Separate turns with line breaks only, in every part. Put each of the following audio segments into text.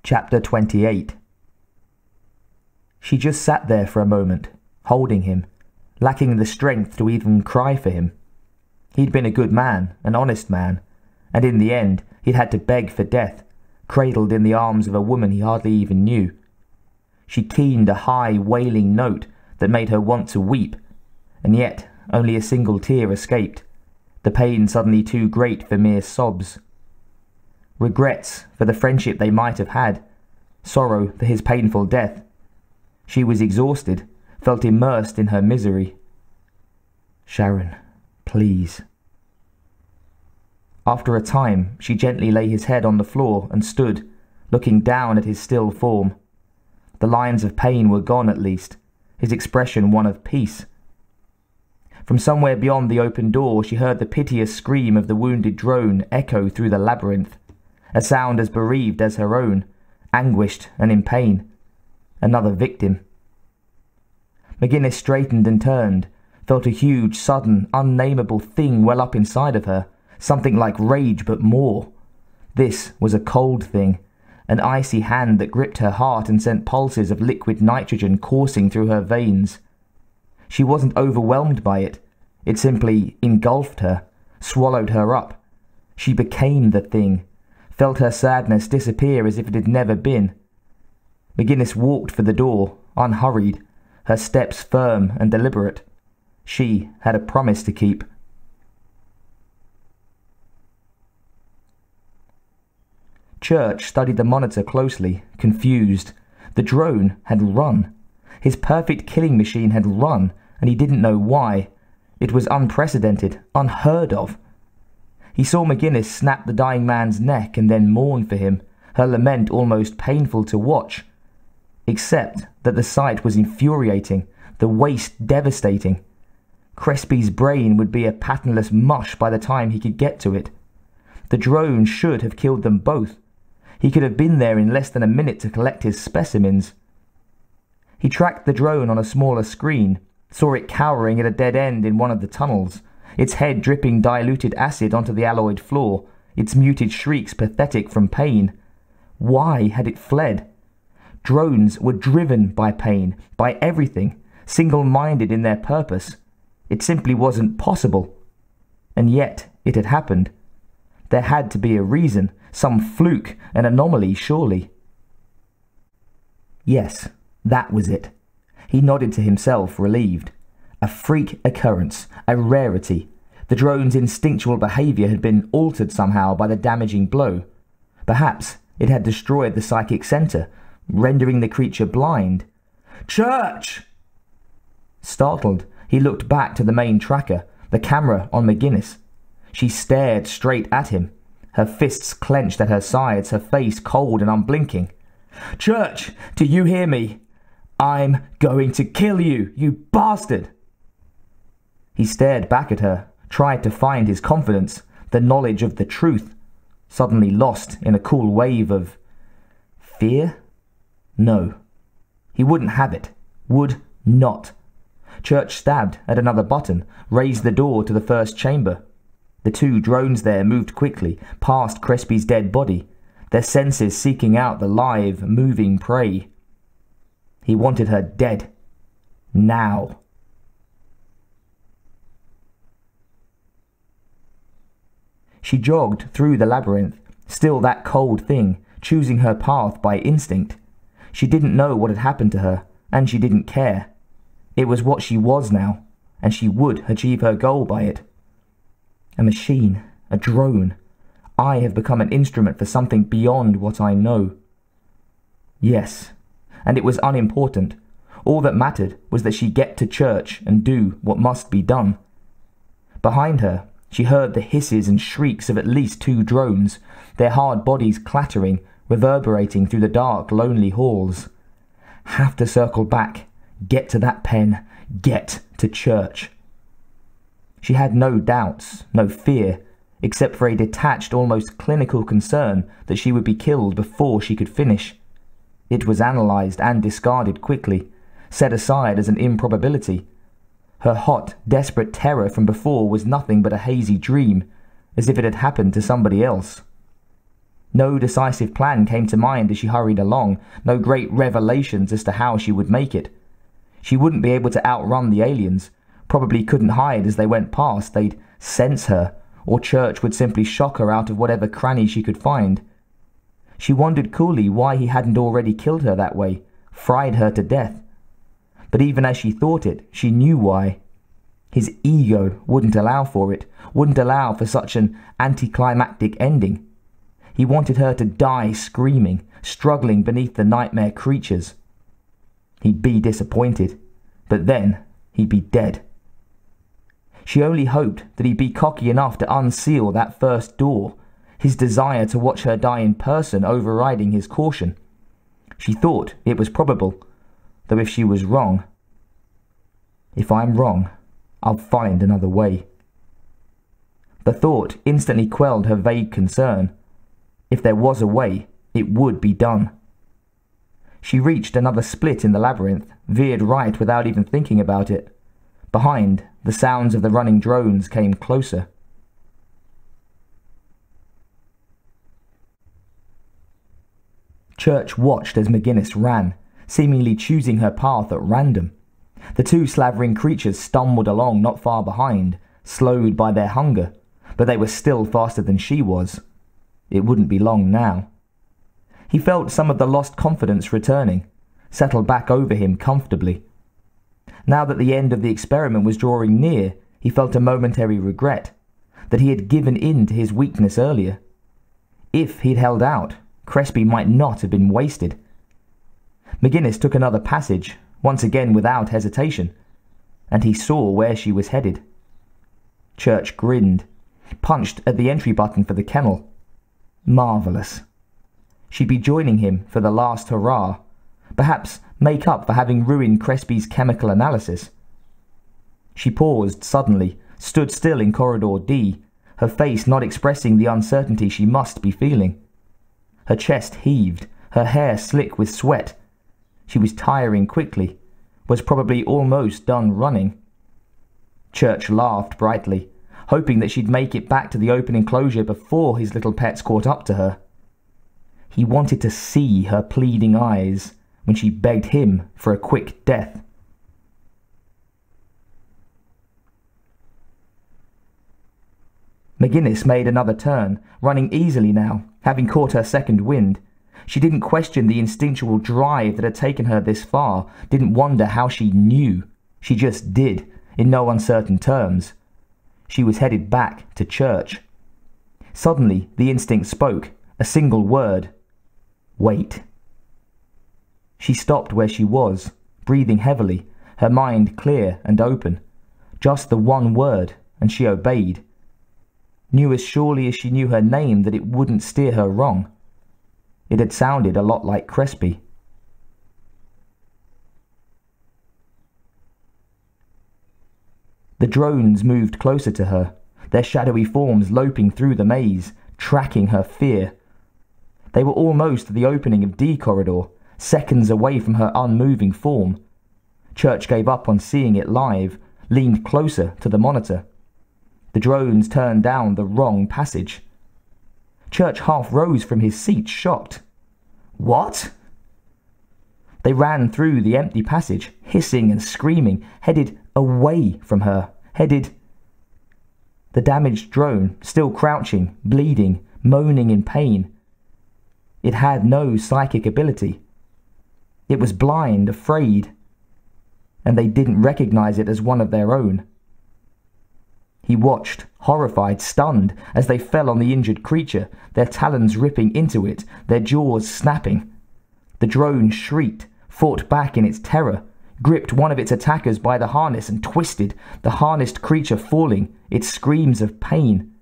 Chapter 28. She just sat there for a moment, holding him, lacking the strength to even cry for him. He'd been a good man, an honest man, and in the end he'd had to beg for death, cradled in the arms of a woman he hardly even knew. She keened a high, wailing note that made her want to weep, and yet only a single tear escaped, the pain suddenly too great for mere sobs. Regrets for the friendship they might have had, sorrow for his painful death. She was exhausted, felt immersed in her misery. "Sharon, please." After a time, she gently lay his head on the floor and stood, looking down at his still form. The lines of pain were gone at least, his expression one of peace. From somewhere beyond the open door she heard the piteous scream of the wounded drone echo through the labyrinth, a sound as bereaved as her own, anguished and in pain. Another victim. McGinnis straightened and turned, felt a huge, sudden, unnameable thing well up inside of her, something like rage but more. This was a cold thing, an icy hand that gripped her heart and sent pulses of liquid nitrogen coursing through her veins. She wasn't overwhelmed by it. It simply engulfed her, swallowed her up. She became the thing, felt her sadness disappear as if it had never been. McGinnis walked for the door, unhurried, her steps firm and deliberate. She had a promise to keep. Church studied the monitor closely, confused. The drone had run. His perfect killing machine had run, and he didn't know why. It was unprecedented, unheard of. He saw McGinnis snap the dying man's neck and then mourn for him, her lament almost painful to watch. Except that the sight was infuriating, the waste devastating. Crespi's brain would be a patternless mush by the time he could get to it. The drone should have killed them both. He could have been there in less than a minute to collect his specimens. He tracked the drone on a smaller screen, saw it cowering at a dead end in one of the tunnels, its head dripping diluted acid onto the alloyed floor, its muted shrieks pathetic from pain. Why had it fled? Drones were driven by pain, by everything, single-minded in their purpose. It simply wasn't possible. And yet it had happened. There had to be a reason, some fluke, an anomaly, surely. Yes, that was it. He nodded to himself, relieved. A freak occurrence, a rarity. The drone's instinctual behavior had been altered somehow by the damaging blow. Perhaps it had destroyed the psychic center, rendering the creature blind. "Church!" Startled, he looked back to the main tracker, the camera on McGinnis. She stared straight at him, her fists clenched at her sides, her face cold and unblinking. "Church, do you hear me? I'm going to kill you, you bastard!" He stared back at her, tried to find his confidence, the knowledge of the truth, suddenly lost in a cool wave of fear? No. He wouldn't have it. Would not. Church stabbed at another button, raised the door to the first chamber. The two drones there moved quickly, past Crespi's dead body, their senses seeking out the live, moving prey. He wanted her dead. Now. She jogged through the labyrinth, still that cold thing, choosing her path by instinct. She didn't know what had happened to her, and she didn't care. It was what she was now, and she would achieve her goal by it. A machine, a drone. I have become an instrument for something beyond what I know. Yes, and it was unimportant. All that mattered was that she get to church and do what must be done. Behind her, she heard the hisses and shrieks of at least two drones, their hard bodies clattering, reverberating through the dark, lonely halls. Have to circle back, get to that pen, get to church. She had no doubts, no fear, except for a detached, almost clinical concern that she would be killed before she could finish. It was analysed and discarded quickly, set aside as an improbability. Her hot, desperate terror from before was nothing but a hazy dream, as if it had happened to somebody else. No decisive plan came to mind as she hurried along, no great revelations as to how she would make it. She wouldn't be able to outrun the aliens, probably couldn't hide as they went past, they'd sense her, or Church would simply shock her out of whatever cranny she could find. She wondered coolly why he hadn't already killed her that way, fried her to death. But even as she thought it, she knew why. His ego wouldn't allow for it, wouldn't allow for such an anticlimactic ending. He wanted her to die screaming, struggling beneath the nightmare creatures. He'd be disappointed, but then he'd be dead. She only hoped that he'd be cocky enough to unseal that first door, his desire to watch her die in person overriding his caution. She thought it was probable, though if she was wrong... If I'm wrong, I'll find another way. The thought instantly quelled her vague concern. If there was a way, it would be done. She reached another split in the labyrinth, veered right without even thinking about it. Behind, the sounds of the running drones came closer. Church watched as McGinnis ran, seemingly choosing her path at random. The two slavering creatures stumbled along not far behind, slowed by their hunger, but they were still faster than she was. It wouldn't be long now. He felt some of the lost confidence returning, settled back over him comfortably. Now that the end of the experiment was drawing near, he felt a momentary regret that he had given in to his weakness earlier. If he'd held out, Crespi might not have been wasted. McGinnis took another passage, once again without hesitation, and he saw where she was headed. Church grinned, punched at the entry button for the kennel. Marvellous. She'd be joining him for the last hurrah, perhaps make up for having ruined Crespi's chemical analysis. She paused suddenly, stood still in corridor D, her face not expressing the uncertainty she must be feeling. Her chest heaved, her hair slick with sweat. She was tiring quickly, was probably almost done running. Church laughed brightly, hoping that she'd make it back to the open enclosure before his little pets caught up to her. He wanted to see her pleading eyes when she begged him for a quick death. McGinnis made another turn, running easily now, having caught her second wind. She didn't question the instinctual drive that had taken her this far, didn't wonder how she knew. She just did, in no uncertain terms. She was headed back to Church. Suddenly, the instinct spoke, a single word. Wait. She stopped where she was, breathing heavily, her mind clear and open. Just the one word, and she obeyed. Knew as surely as she knew her name that it wouldn't steer her wrong. It had sounded a lot like Crespi. The drones moved closer to her, their shadowy forms loping through the maze, tracking her fear. They were almost at the opening of D corridor, seconds away from her unmoving form. Church gave up on seeing it live, leaned closer to the monitor. The drones turned down the wrong passage. Church half rose from his seat, shocked. What? They ran through the empty passage, hissing and screaming, headed away from her, headed... The damaged drone, still crouching, bleeding, moaning in pain. It had no psychic ability. It was blind, afraid, and they didn't recognize it as one of their own. He watched, horrified, stunned, as they fell on the injured creature, their talons ripping into it, their jaws snapping. The drone shrieked, fought back in its terror, gripped one of its attackers by the harness and twisted, the harnessed creature falling, its screams of pain.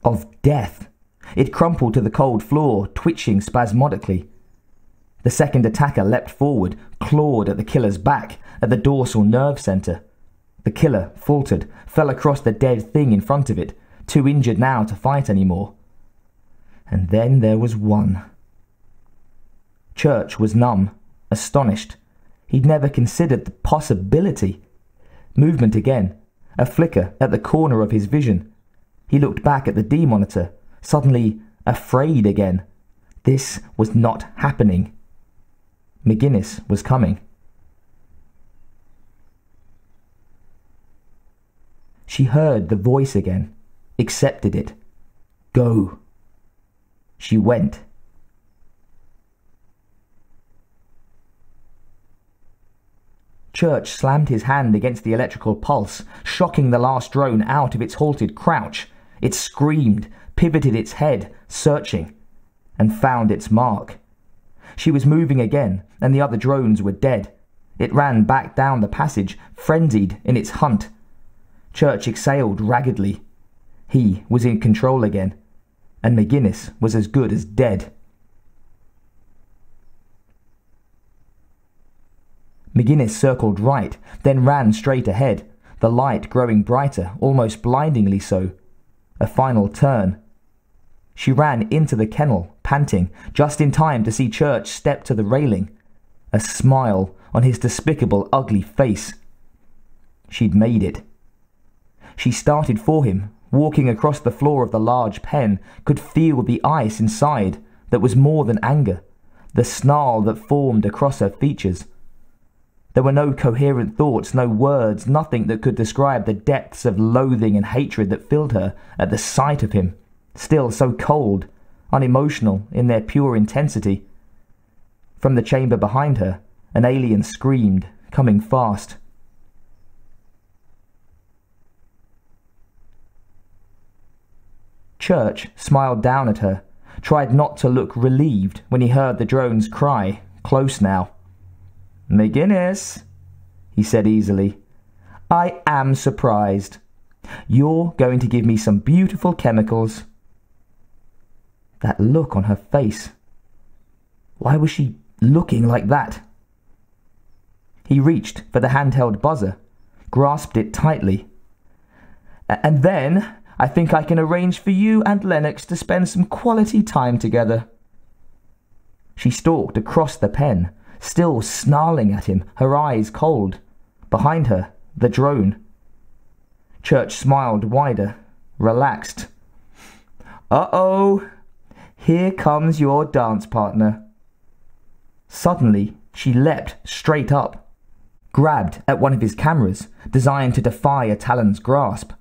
Of death. It crumpled to the cold floor, twitching spasmodically. The second attacker leapt forward, clawed at the killer's back, at the dorsal nerve center. The killer faltered, fell across the dead thing in front of it, too injured now to fight anymore. And then there was one. Church was numb, astonished. He'd never considered the possibility. Movement again, a flicker at the corner of his vision. He looked back at the D monitor, suddenly afraid again. This was not happening. McGinnis was coming. She heard the voice again, accepted it. Go. She went. Church slammed his hand against the electrical pulse, shocking the last drone out of its halted crouch. It screamed, pivoted its head, searching, and found its mark. She was moving again, and the other drones were dead. It ran back down the passage, frenzied in its hunt. Church exhaled raggedly. He was in control again, and McGinnis was as good as dead. McGinnis circled right, then ran straight ahead, the light growing brighter, almost blindingly so. A final turn. She ran into the kennel, panting, just in time to see Church step to the railing, a smile on his despicable, ugly face. She'd made it. She started for him, walking across the floor of the large pen, could feel the ice inside that was more than anger, the snarl that formed across her features. There were no coherent thoughts, no words, nothing that could describe the depths of loathing and hatred that filled her at the sight of him, still so cold, unemotional in their pure intensity. From the chamber behind her, an alien screamed, coming fast. Church smiled down at her, tried not to look relieved when he heard the drone's cry, close now. McGinnis, he said easily, I am surprised. You're going to give me some beautiful chemicals. That look on her face. Why was she looking like that? He reached for the handheld buzzer, grasped it tightly. And then I think I can arrange for you and Lennox to spend some quality time together. She stalked across the pen, still snarling at him, her eyes cold. Behind her, the drone. Church smiled wider, relaxed. Uh-oh, here comes your dance partner. Suddenly, she leapt straight up, grabbed at one of his cameras, designed to defy a Talon's grasp.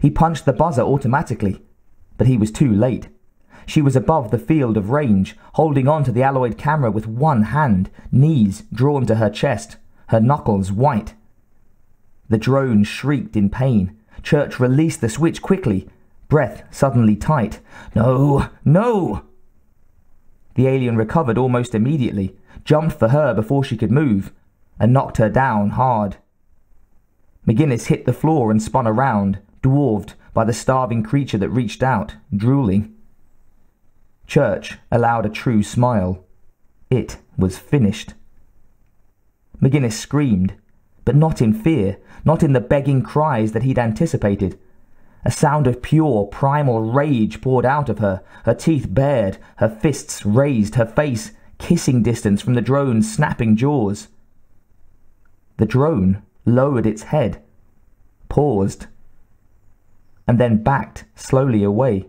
He punched the buzzer automatically, but he was too late. She was above the field of range, holding on to the alloyed camera with one hand, knees drawn to her chest, her knuckles white. The drone shrieked in pain. Church released the switch quickly, breath suddenly tight. No, no! The alien recovered almost immediately, jumped for her before she could move, and knocked her down hard. McGinnis hit the floor and spun around, dwarfed by the starving creature that reached out, drooling. Church allowed a true smile. It was finished. McGinnis screamed, but not in fear, not in the begging cries that he'd anticipated. A sound of pure, primal rage poured out of her, her teeth bared, her fists raised, her face kissing distance from the drone's snapping jaws. The drone lowered its head, paused, and then backed slowly away.